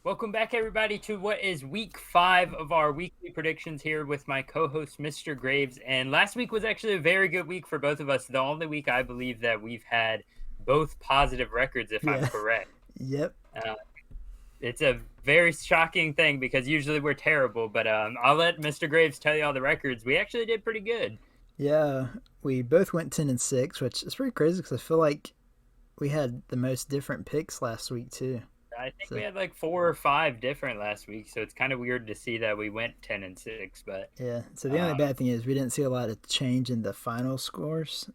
Welcome back, everybody, to what is week 5 of our weekly predictions here with my co-host, Mr. Graves. And last week was actually a very good week for both of us. The only week I believe that we've had both positive records, if I'm Yeah. correct. Yep. Uh, it's a very shocking thing because usually we're terrible, but I'll let Mr. Graves tell you all the records. We actually did pretty good. Yeah. We both went 10-6, which is pretty crazy because I feel like we had the most different picks last week too. I think we So had like 4 or 5 different last week, so it's kind of weird to see that we went 10-6. But yeah. So the only um, bad thing is we didn't see a lot of change in the final scores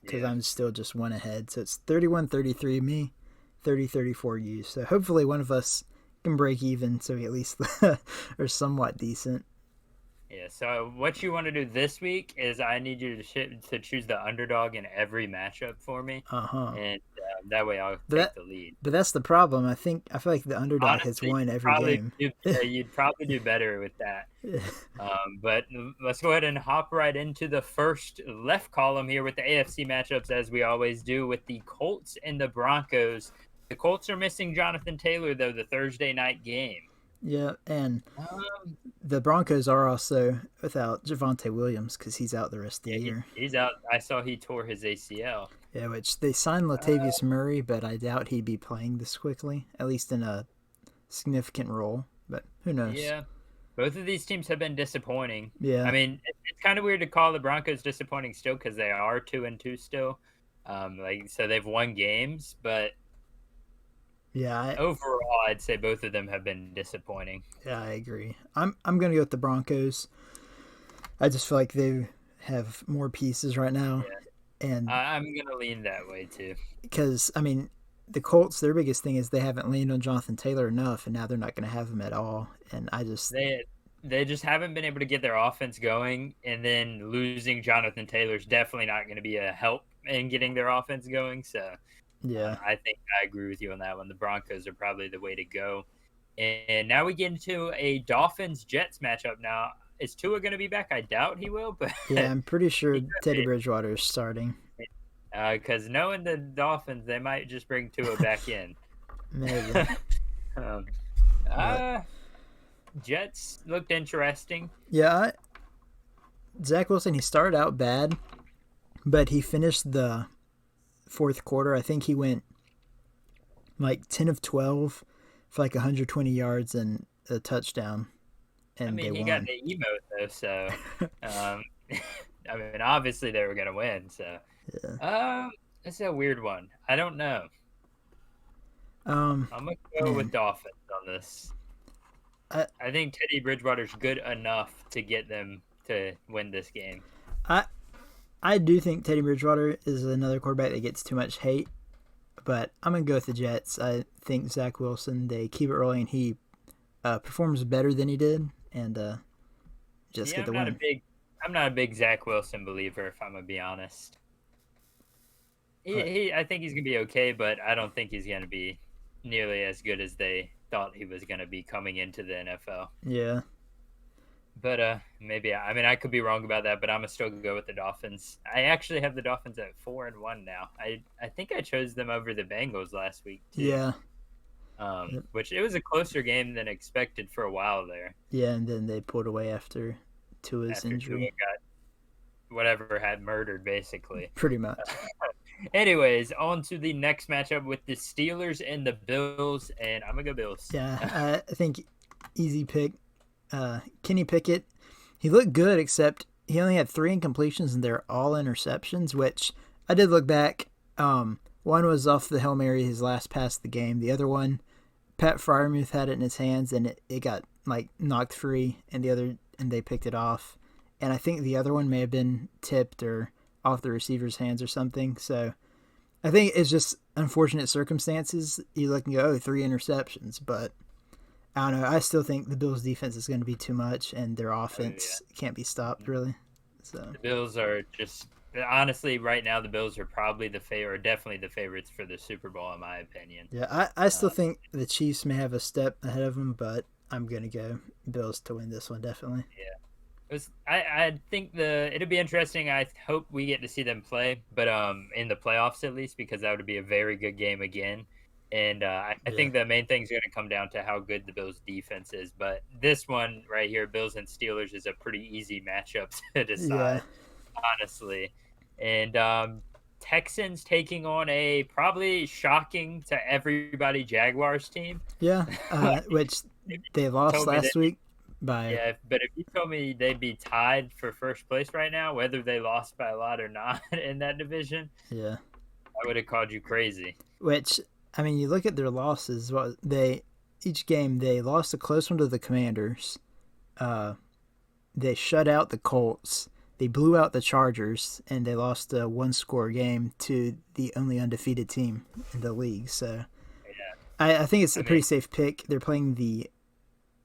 because yeah. I'm still just one ahead. So it's 31-33 me, 30-34 you. So hopefully one of us can break even so we at least are somewhat decent. Yeah, so what you want to do this week is I need you to choose the underdog in every matchup for me, Uh huh. and that way I'll But take that the lead. but that's the problem. I feel like the underdog has Honestly, won every game. you'd probably do better with that. But let's go ahead and hop right into the first left column here with the AFC matchups, as we always do, with the Colts and the Broncos. The Colts are missing Jonathan Taylor, though, the Thursday night game. Yeah, and Um, the Broncos are also without Javonte Williams because he's out the rest of the yeah, year. he's out. I saw he tore his ACL. Yeah, which they signed Latavius Murray, but I doubt he'd be playing this quickly, at least in a significant role. But who knows? Yeah, both of these teams have been disappointing. I Yeah, mean, it's kind of weird to call the Broncos disappointing still because they are 2-2 still. Like so they've won games, but yeah, overall, I'd say both of them have been disappointing. I agree. I'm gonna go with the Broncos. I just feel like they have more pieces right now, Yeah, and I'm gonna lean that way too. because I mean, the Colts, their biggest thing is they haven't leaned on Jonathan Taylor enough, and now they're not gonna have him at all. And I just They they just haven't been able to get their offense going, and then losing Jonathan Taylor's definitely not going to be a help in getting their offense going. So yeah. I think I agree with you on that one. The Broncos are probably the way to go. And now we get into a Dolphins Jets matchup. Now, is Tua going to be back? I doubt he will, but Yeah, I'm pretty sure he could Teddy be. Bridgewater is starting. Because knowing the Dolphins, they might just bring Tua back in. Maybe. um, But uh, Jets looked interesting. yeah, Zach Wilson, he started out bad, but he finished the fourth quarter. I think he went like 10 of 12 for like 120 yards and a touchdown, I and they mean, he got won. the emote though, so um, I mean, obviously they were gonna win. So Yeah. it's a weird one. I don't know. Um, I'm gonna go with man, Dolphins on this. I, I think Teddy Bridgewater's good enough to get them to win this game. I, I do think Teddy Bridgewater is another quarterback that gets too much hate, but I'm gonna go with the Jets. I think Zach Wilson, they keep it rolling, and he performs better than he did, and just Yeah, get the win. I'm not a big Zach Wilson believer, if I'm gonna be honest. But I think he's gonna be okay, but I don't think he's gonna be nearly as good as they thought he was gonna be coming into the NFL. yeah, But maybe I mean I could be wrong about that, but I'm gonna still go with the Dolphins. I actually have the Dolphins at 4-1 now. I think I chose them over the Bengals last week too. yeah, Which it was a closer game than expected for a while there yeah, and then they pulled away after Tua's after Tua injury, got whatever had murdered basically. pretty much. Anyways, on to the next matchup with the Steelers and the Bills, and I'm gonna go Bills. Yeah, I think easy pick. Kenny Pickett, he looked good, except he only had 3 incompletions and they're all interceptions. Which I did look back. One was off the Hail Mary, his last pass of the game. The other one, Pat Fryermuth had it in his hands and it got like knocked free, and they picked it off. And I think the other one may have been tipped or off the receiver's hands or something. So I think it's just unfortunate circumstances. You look and go, oh, 3 interceptions, but I don't know. I still think the Bills' defense is going to be too much, and their Oh yeah, offense can't be stopped really. So the Bills are just honestly right now the Bills are probably the favorite, or definitely the favorites for the Super Bowl in my opinion. yeah, I still Uh, think the Chiefs may have a step ahead of them, but I'm going to go Bills to win this one definitely. yeah. I think it'll be interesting. I hope we get to see them play, but in the playoffs at least, because that would be a very good game again. And I Yeah. think the main thing is going to come down to how good the Bills' defense is. But this one right here, Bills and Steelers, is a pretty easy matchup to Yeah. decide, honestly. And Texans taking on a probably shocking to everybody Jaguars team. Yeah. Which If they you lost told me that, last week by. but if you told me they'd be tied for first place right now, whether they lost by a lot or not in that division, Yeah. I would have called you crazy. Which, I mean, you look at their losses. What they each game they lost a close one to the Commanders. Uh, they shut out the Colts. They blew out the Chargers, and they lost a one-score game to the only undefeated team in the league. So Yeah, I think it's I a mean, pretty safe pick. They're playing the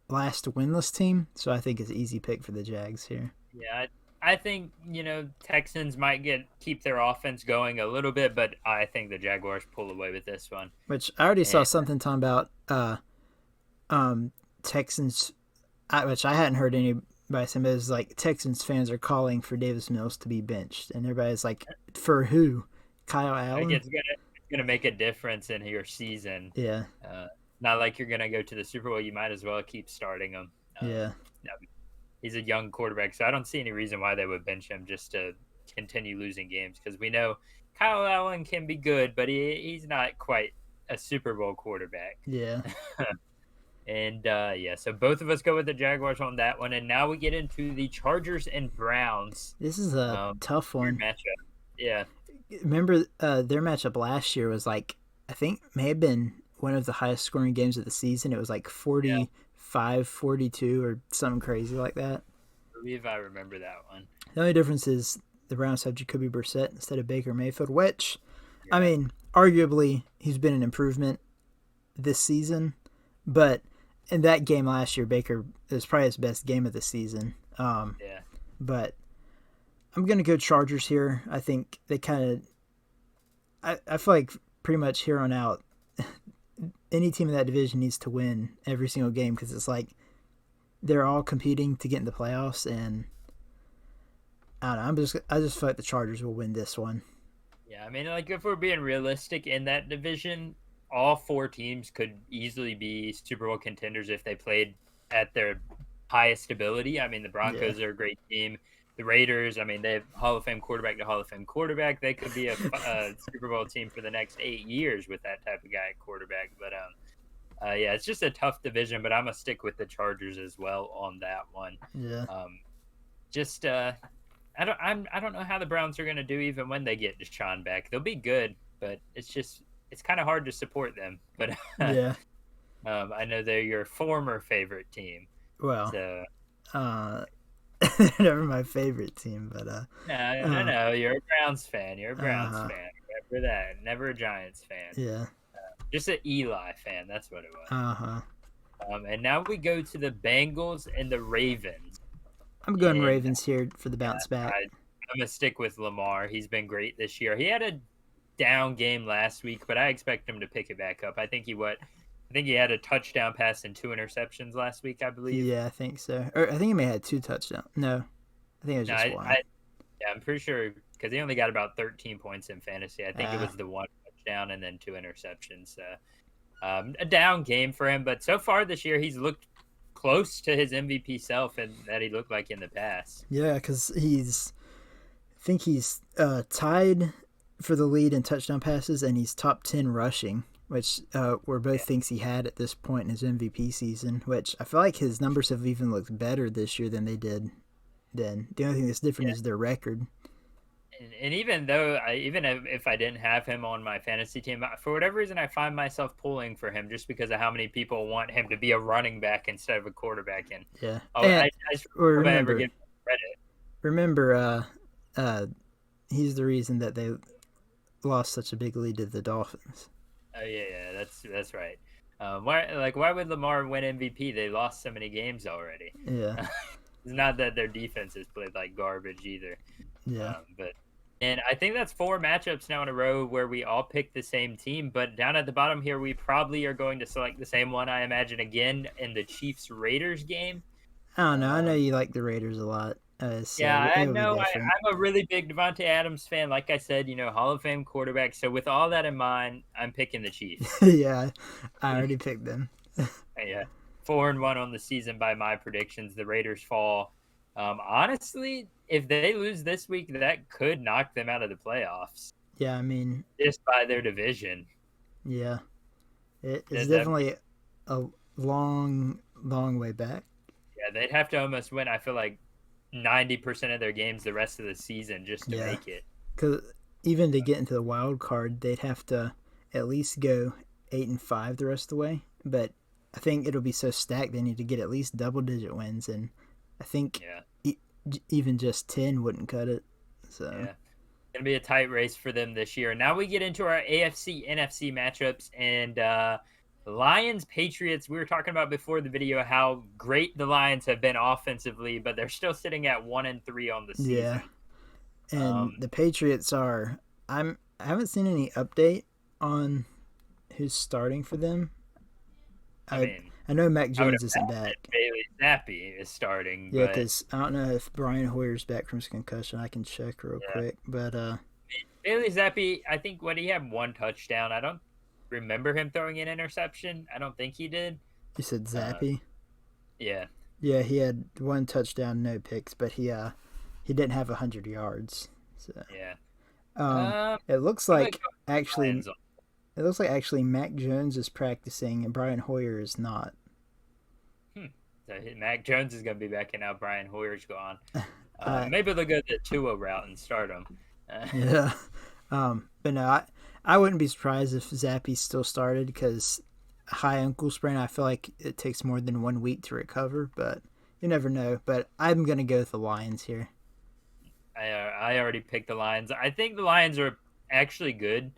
last winless team, so I think it's an easy pick for the Jags here. yeah, I think Texans might get keep their offense going a little bit, but I think the Jaguars pull away with this one. Which I already saw And something talking about um, Texans, which I hadn't heard anybody say, but it was like Texans fans are calling for Davis Mills to be benched, and everybody's like, for who? Kyle I think Allen? it's gonna make a difference in your season. Yeah, Uh, Not like you're gonna go to the Super Bowl. You might as well keep starting him. yeah, No, he's a young quarterback, so I don't see any reason why they would bench him just to continue losing games because we know Kyle Allen can be good, but he's not quite a Super Bowl quarterback. yeah. And yeah, so both of us go with the Jaguars on that one, and now we get into the Chargers and Browns. This is a tough Weird one. matchup. Yeah, Remember, their matchup last year was like, I think may have been one of the highest scoring games of the season. It was like yeah, 45, 42 or something crazy like that. I believe I remember that one. The only difference is the Browns have Jacoby Brissett instead of Baker Mayfield, which, I Yeah, mean, arguably he's been an improvement this season, but in that game last year, Baker it was probably his best game of the season. yeah, But I'm gonna go Chargers here. I think they kind of. I feel like pretty much here on out, any team in that division needs to win every single game because it's like they're all competing to get in the playoffs, and I don't know. I just feel like the Chargers will win this one. yeah. I mean, like if we're being realistic in that division, all four teams could easily be Super Bowl contenders if they played at their highest ability. I mean, the Yeah, Broncos are a great team. The Raiders, I mean, they have Hall of Fame quarterback to Hall of Fame quarterback. They could be a Super Bowl team for the next 8 years with that type of guy at quarterback. But yeah, it's just a tough division. But I'm gonna stick with the Chargers as well on that one. yeah, Um, just I don't know how the Browns are gonna do even when they get Deshaun back. They'll be good, but it's kind of hard to support them. But yeah. I know they're your former favorite team, Well, so uh, never my favorite team, but uh, no, you're a Browns fan. You're a Browns uh, fan. Remember that. Never a Giants fan. yeah, Just an Eli fan. That's what it was. uh-huh. And now we go to the Bengals and the Ravens. I'm going And Ravens here for the bounce back. I'm gonna stick with Lamar. He's been great this year. He had a down game last week, but I expect him to pick it back up. I think he had a touchdown pass and two interceptions last week, I believe. Yeah, I think so. Or I think he may have had two touchdowns. No, I think it was No, just one. yeah, I'm pretty sure because he only got about 13 points in fantasy. I think it Uh, was the one touchdown and then two interceptions. A down game for him, but so far this year he's looked close to his MVP self and that he looked like in the past. yeah, because I think he's tied for the lead in touchdown passes, and he's top 10 rushing, which were both Yeah. things he had at this point in his MVP season. Which I feel like his numbers have even looked better this year than they did then. The only thing that's different Yeah. is their record. And even though even if I didn't have him on my fantasy team, for whatever reason, I find myself pulling for him just because of how many people want him to be a running back instead of a quarterback. And Yeah, oh, and I just or hope I ever remember, give him credit. remember, uh, he's the reason that they lost such a big lead to the Dolphins. Oh yeah, that's right. Why would Lamar win MVP? They lost so many games already. Yeah, It's not that their defense has played like garbage either. yeah. But and I think that's four matchups now in a row where we all pick the same team. But down at the bottom here, we probably are going to select the same one. I imagine again in the Chiefs Raiders game. I don't know. I know Um, you like the Raiders a lot. So Yeah, I it'll be know. different. I'm a really big Devontae Adams fan. Like I said, Hall of Fame quarterback. So with all that in mind, I'm picking the Chiefs. Yeah, I already picked them. Yeah, 4-1 on the season by my predictions. The Raiders fall. Honestly, if they lose this week, that could knock them out of the playoffs Yeah, I mean, just by their division. yeah, it's That definitely a long, long way back. yeah, they'd have to almost win. I feel like 90% of their games the rest of the season just to Yeah, make it. because even to get into the wild card, they'd have to at least go 8-5 the rest of the way. But I think it'll be so stacked they need to get at least double-digit wins, and I think Yeah, e- even just 10 wouldn't cut it. So yeah. Gonna be a tight race for them this year. Now we get into our AFC NFC matchups and Lions Patriots. We were talking about before the video how great the Lions have been offensively, but they're still sitting at 1-3 on the yeah, season. and Um, the Patriots are. I haven't seen any update on who's starting for them. I I mean, I know Mac I would Jones isn't imagine back. Bailey Zappi is starting, Yeah, but because I don't know if Brian Hoyer's back from his concussion. I can check real yeah, quick. But Bailey Zappi. I think what he had one touchdown. I don't remember him throwing an interception. I don't think he did. you said Uh, Zappy. yeah. Yeah, he had one touchdown, no picks, but he didn't have 100 yards. So Yeah. um, Um, it looks I'm gonna like go actually Lions. Mac Jones is practicing and Brian Hoyer is not. Hmm. So Mac Jones is going to be back, and now Brian Hoyer's gone. Uh, Maybe they'll go the Tua route and start him. yeah. But no, I wouldn't be surprised if Zappy still started because high ankle sprain. I feel like it takes more than 1 week to recover, but you never know. But I'm gonna go with the Lions here. I already picked the Lions. I think the Lions are actually good.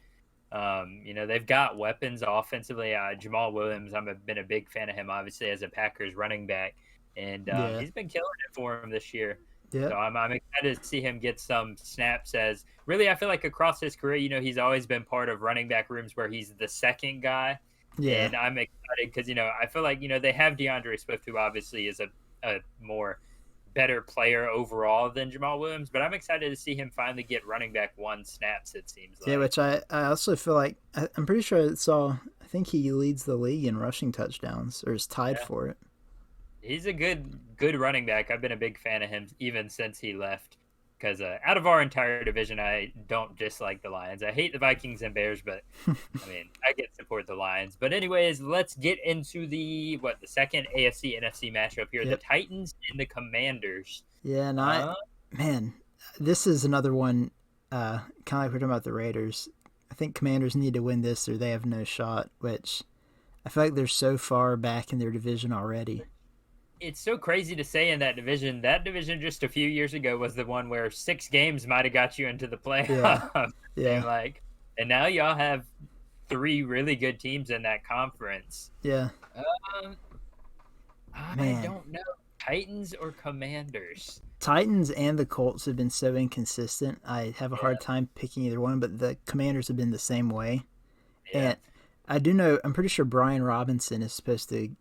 They've got weapons offensively. Jamal Williams, been a big fan of him, obviously, as a Packers running back, and Yeah. he's been killing it for him this year. So Yep. I'm excited to see him get some snaps. As really, I feel like across his career, he's always been part of running back rooms where he's the second guy, Yeah. and I'm excited because I feel like they have DeAndre Swift, who obviously is a more better player overall than Jamal Williams, but I'm excited to see him finally get running back one snaps. It seems Yeah. like. Which I also feel like I'm pretty sure I saw. I think he leads the league in rushing touchdowns or is tied Yeah. for it. He's a good running back. I've been a big fan of him even since he left. Because out of our entire division, I don't dislike the Lions. I hate the Vikings and Bears, but I mean, I get to support the Lions. But anyways, let's get into the second AFC NFC matchup here: the Yep. Titans and the Commanders. Yeah. And Uh, man, this is another one. Kind of like we're talking about the Raiders. I think Commanders need to win this or they have no shot. Which I feel like they're so far back in their division already. it's so crazy to say in that division. That division just a few years ago was the one where 6 games might have got you into the Yeah. playoffs. Yeah. Like, and now y'all have three really good teams in that conference. Yeah. Um, I Man. don't know. Titans or Commanders? Titans and the Colts have been so inconsistent. I have a Yeah, hard time picking either one, but the Commanders have been the same way. yeah. And I do know, I'm pretty sure Brian Robinson is supposed to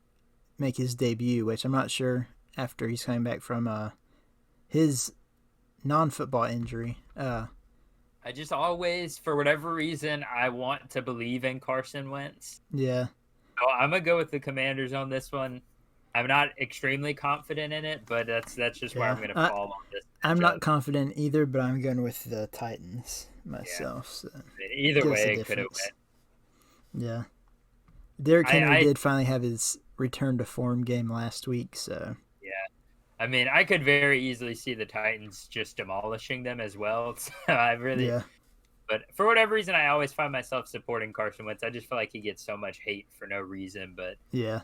make his debut, which I'm not sure after he's coming back from his non-football injury. I just always, for whatever reason, I want to believe in Carson Wentz. Yeah, So I'm gonna go with the Commanders on this one. I'm not extremely confident in it, but that's just where yeah. I'm gonna fall on this I'm matchup. not confident either, but I'm going with the Titans Yeah. myself. So Either give us a way, it could have difference. went. Yeah, Derrick Henry I did finally have his return to form game last week, so Yeah. I mean, I could very easily see the Titans just demolishing them as well. So I really, yeah, but for whatever reason, I always find myself supporting Carson Wentz. I just feel like he gets so much hate for no reason, but yeah.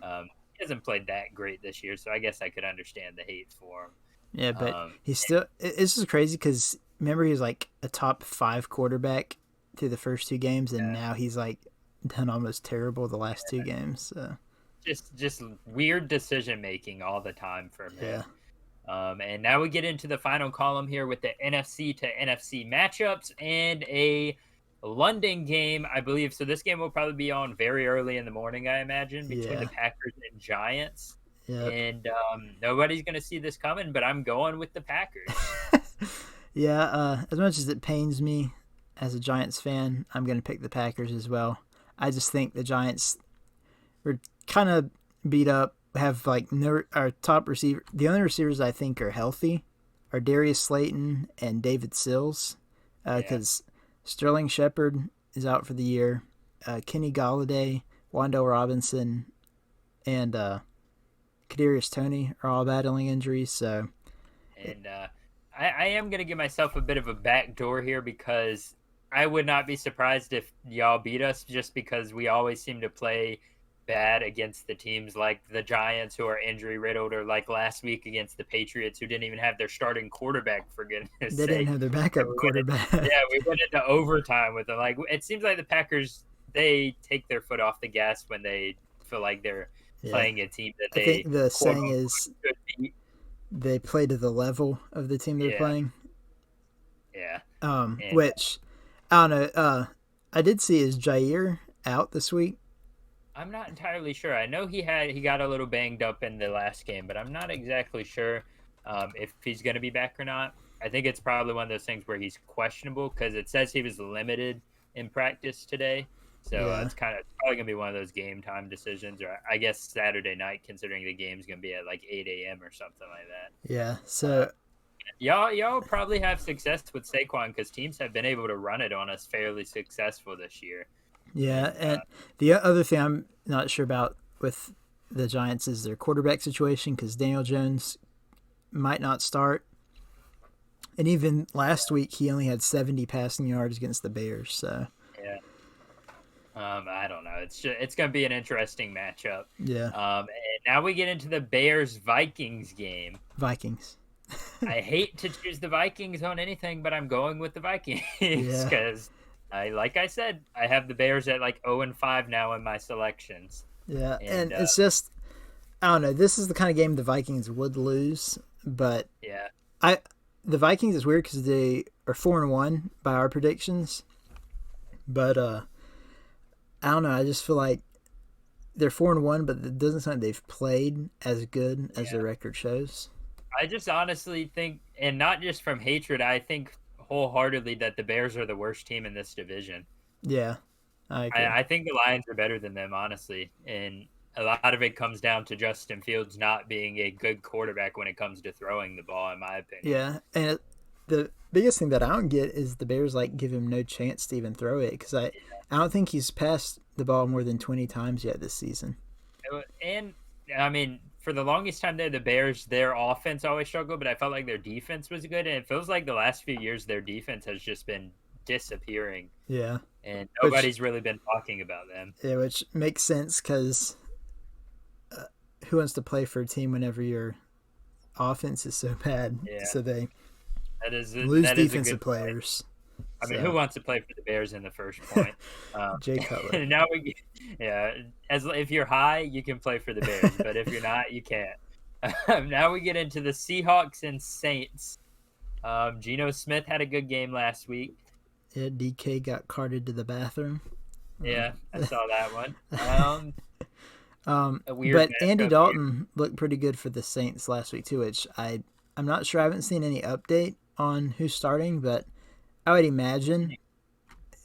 he hasn't played that great this year, so I guess I could understand the hate for him. Yeah, but Um, he's still. It's just crazy because remember he was like a top 5 quarterback through the first 2 games, and yeah, now he's like done almost terrible the last 2 games. So just weird decision making all the time from yeah, him. And now we get into the final column here with the NFC to NFC matchups and a London game, I believe. So this game will probably be on very early in the morning, I imagine, between yeah, the Packers and Giants. Yep. and nobody's gonna see this coming. But I'm going with the Packers. Yeah. As much as it pains me as a Giants fan, I'm going to pick the Packers as well. I just think the Giants were kind of beat up. Have like no our top receiver. The only receivers I think are healthy are Darius Slayton and David Sills, Yeah, because Sterling Shepard is out for the year. Kenny Galladay, Wandell Robinson, and Kadarius Toney are all battling injuries. So and I am gonna give myself a bit of a back door here because I would not be surprised if y'all beat us, just because we always seem to play bad against the teams like the Giants who are injury riddled, or like last week against the Patriots who didn't even have their starting quarterback, for goodness they didn't sake. have their And backup quarterback. yeah, we went into overtime with them. Like, it seems like the Packers, they take their foot off the gas when they feel like they're Yeah, playing a team that I they think the quote saying unquote is should beat. they play to the level of the team they're Yeah, playing. yeah, and Which I don't know. I did see is Jair out this week. I'm not entirely sure. I know he got a little banged up in the last game, but I'm not exactly sure if he's going to be back or not. I think it's probably one of those things where he's questionable because it says he was limited in practice today. So Yeah, it's probably going to be one of those game time decisions, or I guess Saturday night, considering the game's going to be at like 8 a.m. or something like that. yeah. So Y'all probably have success with Saquon because teams have been able to run it on us fairly successful this year. yeah, And and the other thing I'm not sure about with the Giants is their quarterback situation because Daniel Jones might not start. And even last week, he only had 70 passing yards against the Bears. So yeah. I don't know. It's going to be an interesting matchup. yeah, And now we get into the Bears Vikings game. Vikings. I hate to choose the Vikings on anything, but I'm going with the Vikings Yeah, because like I said, I have the Bears at like 0-5 now in my selections. yeah, And and it's just I don't know. This is the kind of game the Vikings would lose, but yeah, I the Vikings is weird because they are 4-1 by our predictions, but I don't know. I just feel like they're 4-1, but it doesn't sound like they've played as good as yeah. their record shows. I just honestly think, and not just from hatred, I think wholeheartedly that the Bears are the worst team in this division. Yeah, I agree. I think the Lions are better than them, honestly. And a lot of it comes down to Justin Fields not being a good quarterback when it comes to throwing the ball, in my opinion. Yeah, and the biggest thing that I don't get is the Bears like give him no chance to even throw it because I don't think he's passed the ball more than 20 times yet this season. And I mean, for the longest time there, the Bears, their offense always struggled, but I felt like their defense was good. And it feels like the last few years, their defense has just been disappearing, Yeah, and which nobody's really been talking about them. yeah, which makes sense because who wants to play for a team whenever your offense is so bad? Yeah, So they lose that is a defensive good point. players. I mean, who So wants to play for the Bears in the first point? Jay Cutler. And now yeah, as if you're high, you can play for the Bears, but if you're not, you can't. Now we get into the Seahawks and Saints. Geno Smith had a good game last week. Yeah, DK got carted to the bathroom. Yeah, I saw that one. A weird But Andy matchup here. Dalton looked pretty good for the Saints last week too, which I'm not sure. I haven't seen any update on who's starting, but I would imagine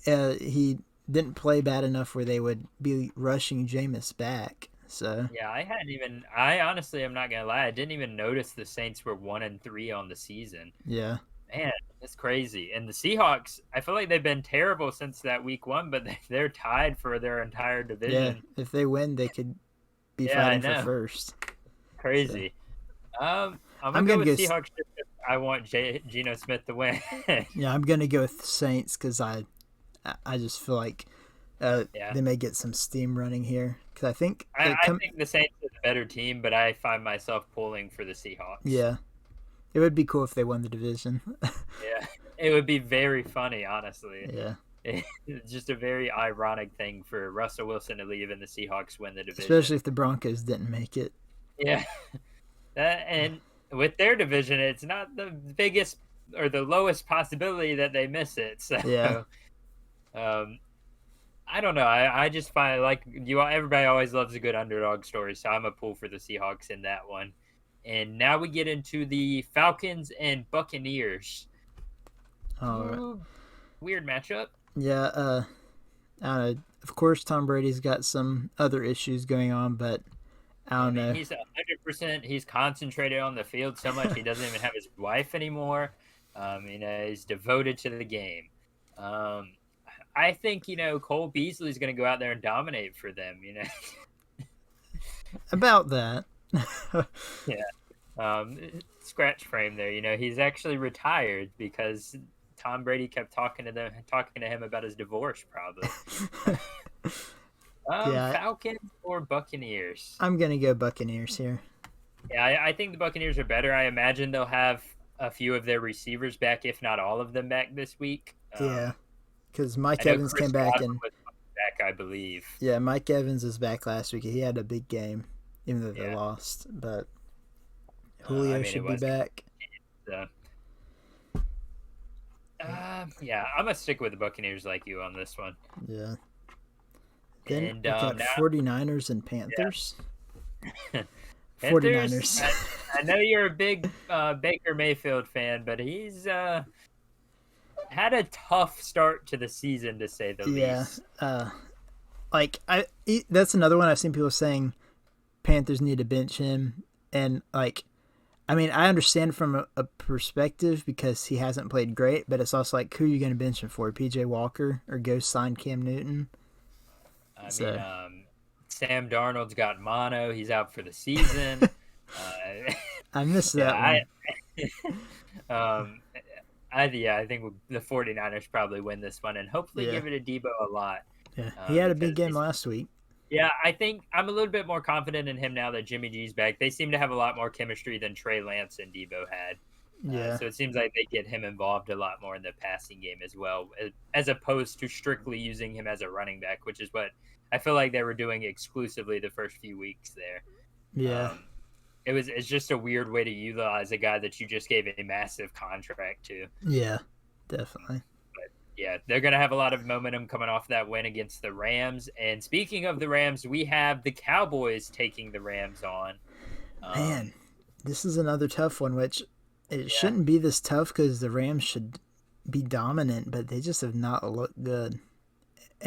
he didn't play bad enough where they would be rushing Jameis back. So Yeah, I honestly, I'm not gonna lie, I didn't even notice the Saints were 1-3 on the season. yeah, Man, it's crazy. And the Seahawks, I feel like they've been terrible since that week one, but they're tied for their entire yeah. division. If they win, they could be Yeah, I fighting for know. first. So Crazy. I'm I'm gonna go gonna with go. Seahawks just 'cause I want Geno Smith to win. Yeah, I'm gonna go with Saints because I just feel like Yeah, they may get some steam running here because I think it I come. think the Saints are the better team, but I find myself pulling for the Seahawks. Yeah, it would be cool if they won the division. Yeah, it would be very funny, honestly. Yeah, It's just a very ironic thing for Russell Wilson to leave and the Seahawks win the especially division. if the Broncos didn't make it. Yeah, and with their division, it's not the biggest or the lowest possibility that they miss it. Yeah, So, um, I don't know. I just find like you. Everybody always loves a good underdog story, so I'm a pull for the Seahawks in that one. And now we get into the Falcons and Buccaneers. All right. Ooh, weird matchup. Yeah. I don't know. Of course, Tom Brady's got some other issues going on, but I I don't mean, know. he's 100%. He's concentrated on the field so much he doesn't even have his wife anymore. He's devoted to the game. Um, I think Cole Beasley's going to go out there and dominate for them. About that. Yeah. Scratch frame there. He's actually retired because Tom Brady kept talking to him about his divorce, probably. Yeah, Falcons or Buccaneers? I'm gonna go Buccaneers here. Yeah, I think the Buccaneers are better. I imagine they'll have a few of their receivers back, if not all of them back this week. Yeah, because I Mike know Evans came Chris back, Godwin and was back, I believe. yeah, Mike Evans is back last week. He had a big game, even though they Yeah, lost. But I Julio mean it should be was. back. Yeah, I'm gonna stick with the Buccaneers like you on this one. Yeah. Then And we got now, 49ers and Panthers. yeah. Panthers. 49ers. I know you're a big Baker Mayfield fan, but he's had a tough start to the season, to say the Yeah. least. That's another one I've seen people saying Panthers need to bench him, and I mean, I understand from a perspective because he hasn't played great, but it's also like, who are you going to bench him for? PJ Walker or go sign Cam Newton? I mean, So Sam Darnold's got mono. He's out for the season. I missed that yeah, one. um, I think the 49ers probably win this one and hopefully Yeah, give it to Debo a lot. yeah. He had a big Because game last week. yeah, I think I'm a little bit more confident in him now that Jimmy G's back. They seem to have a lot more chemistry than Trey Lance and Debo had. Yeah, So it seems like they get him involved a lot more in the passing game as well, as opposed to strictly using him as a running back, which is what I feel like they were doing exclusively the first few weeks there. yeah, Um, it's just a weird way to utilize a guy that you just gave a massive contract to. yeah, definitely. But yeah, they're gonna have a lot of momentum coming off that win against the Rams. And speaking of the Rams, we have the Cowboys taking the Rams on. Man, this is another tough one, which it Yeah, shouldn't be this tough because the Rams should be dominant, but they just have not looked good.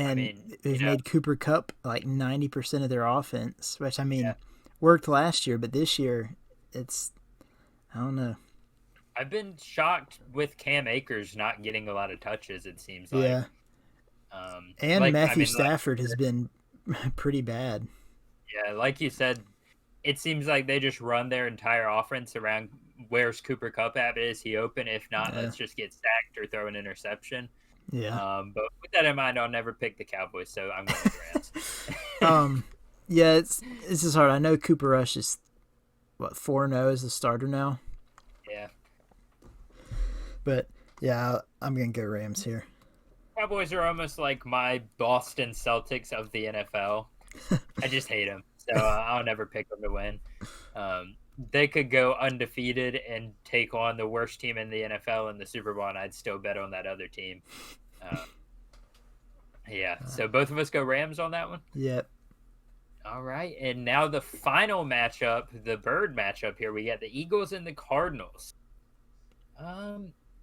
I And mean, they've made Cooper Cup like 90% of their offense, which I yeah, mean worked last year, but this year it's I don't know. I've been shocked with Cam Akers not getting a lot of touches. It seems like, Yeah, and I Matthew mean, like, Stafford has been pretty bad. yeah, like you said, it seems like they just run their entire offense around where's Cooper Cup at? Is he open? If not, Yeah, let's just get sacked or throw an interception. yeah. But with that in mind, I'll never pick the Cowboys, so I'm going with the Rams. um, yeah, it's just hard. I know Cooper Rush is what 4-0 as the starter now, Yeah, but yeah, I'm gonna go Rams here. Cowboys are almost like my Boston Celtics of the NFL. I just hate them, so I'll never pick them to win. They could go undefeated and take on the worst team in the NFL in the Super Bowl, and I'd still bet on that other team. Uh, yeah, so both of us go Rams on that one. Yep. All right, and now the final matchup, the bird matchup here. We got the Eagles and the Cardinals.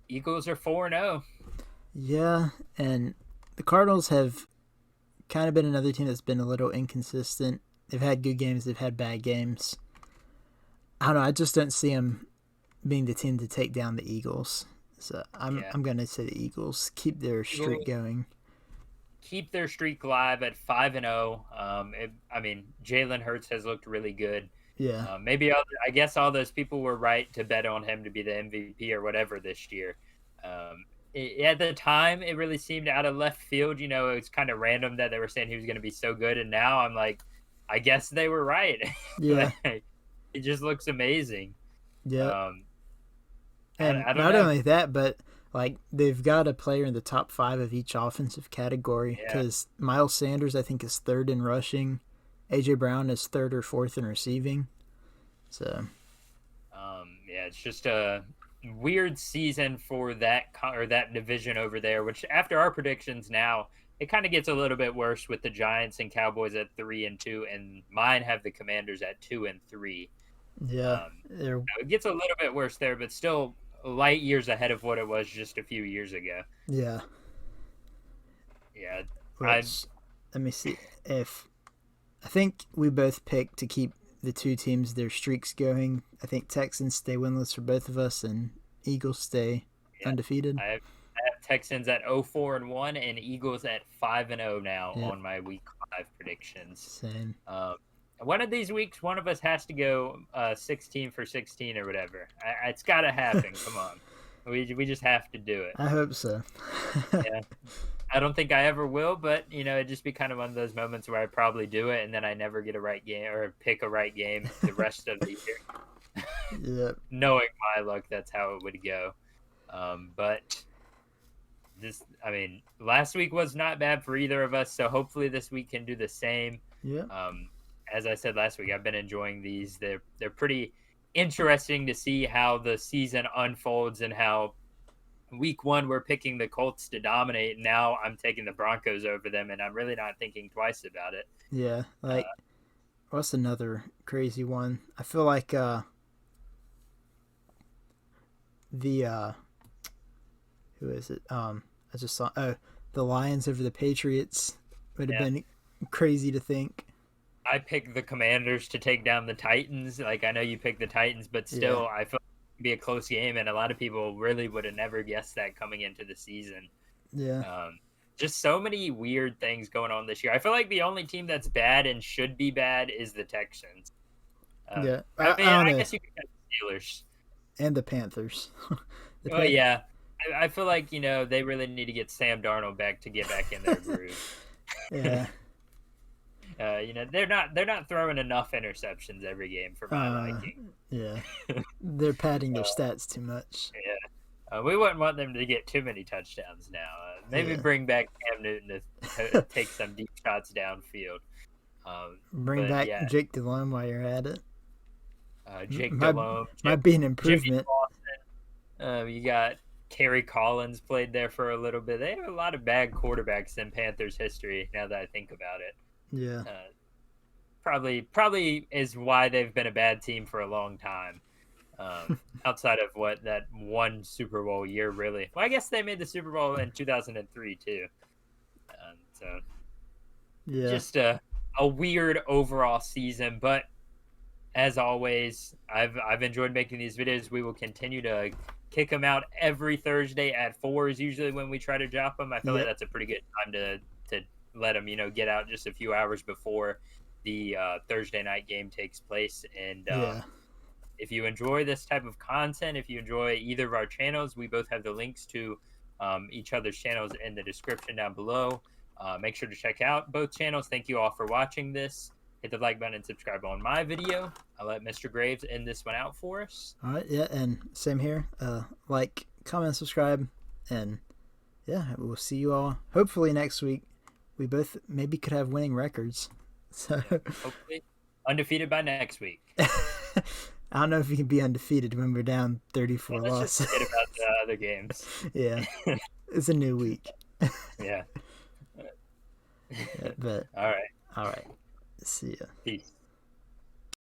Eagles are 4-0. Yeah, and the Cardinals have kind of been another team that's been a little inconsistent. They've had good games, they've had bad games. I don't know. I just don't see them being the team to take down the Eagles. So Yeah, I'm gonna say the Eagles keep their streak Eagles going. keep their streak live at 5-0. I mean, Jalen Hurts has looked really good. Yeah, I guess all those people were right to bet on him to be the MVP or whatever this year. At the time, it really seemed out of left field. It was kind of random that they were saying he was going to be so good, and now I'm like, I guess they were right. yeah, It just looks amazing. yeah. Um, And I don't not know. only that, but like they've got a player in the top 5 of each offensive category Yeah, because Miles Sanders I think is third in rushing, AJ Brown is third or fourth in receiving. So yeah, it's just a weird season for that division over there. Which after our predictions now, it kind of gets a little bit worse with the Giants and Cowboys at 3-2, and mine have the Commanders at 2-3. Yeah, they're It gets a little bit worse there, but still light years ahead of what it was just a few years ago. yeah. Yeah, I Which let me see if I think we both picked to keep the two teams their streaks going. I think Texans stay winless for both of us, and Eagles stay yeah, undefeated. I have Texans at 0-4-1 and Eagles at 5-0 now Yep, on my week 5 predictions. same. Um, one of these weeks, one of us has to go 16 for 16 or whatever. It's got to happen. Come on, we just have to do it. I hope so. Yeah. I don't think I ever will, but it'd just be kind of one of those moments where I probably do it and then I never get a right game or pick a right game the rest of the year. Yep. Knowing my luck, that's how it would go. But last week was not bad for either of us, so hopefully this week can do the same. Yep. As I said last week, I've been enjoying these. They're pretty interesting to see how the season unfolds and how week 1 we're picking the Colts to dominate. Now I'm taking the Broncos over them, and I'm really not thinking twice about it. Yeah. Uh, Like, what's another crazy one? I feel like the who is it? I just saw the Lions over the Patriots would have yeah, been crazy to think. I picked the Commanders to take down the Titans. Like I know you picked the Titans, but Yeah. still, I feel like it'd be a close game, and a lot of people really would have never guessed that coming into the season. Yeah. Um, just so many weird things going on this year. I feel like the only team that's bad and should be bad is the Texans. Yeah. I don't I know. guess you could have the Steelers. And the Panthers. the Oh Pan- yeah, I feel like they really need to get Sam Darnold back to get back in their groove. yeah. They're not throwing enough interceptions every game for my liking. Yeah. They're padding their stats too much. Yeah, we wouldn't want them to get too many touchdowns now. Maybe Yeah. bring back Cam Newton to take some deep shots downfield. Bring But back yeah, Jake Delhomme while you're at it. Jake Might, Delhomme, might be an Jimmy improvement. Clausen. You got Terry Collins played there for a little bit. They have a lot of bad quarterbacks in Panthers history. Now that I think about it, Yeah. probably is why they've been a bad team for a long time. Outside of what that one Super Bowl year, really. Well, I guess they made the Super Bowl in 2003 too. So Yeah. just a weird overall season, but as always, I've enjoyed making these videos. We will continue to kick them out every Thursday at 4 is usually when we try to drop them. I feel like Yep. that's a pretty good time to let them get out just a few hours before the Thursday night game takes place. And Yeah. if you enjoy this type of content, if you enjoy either of our channels, we both have the links to each other's channels in the description down below. Make sure to check out both channels. Thank you all for watching this. Hit the like button and subscribe on my video. I'll let Mr. Graves end this one out for us. All right. Yeah. And same here. Like, comment, subscribe, and yeah, we'll see you all hopefully next week. We both maybe could have winning records. So Hopefully undefeated by next week. I don't know if you can be undefeated when we're down 34 Let's losses. just forget about the other games. Yeah. It's a new week. Yeah. Yeah, but All right. all right. See ya. Peace.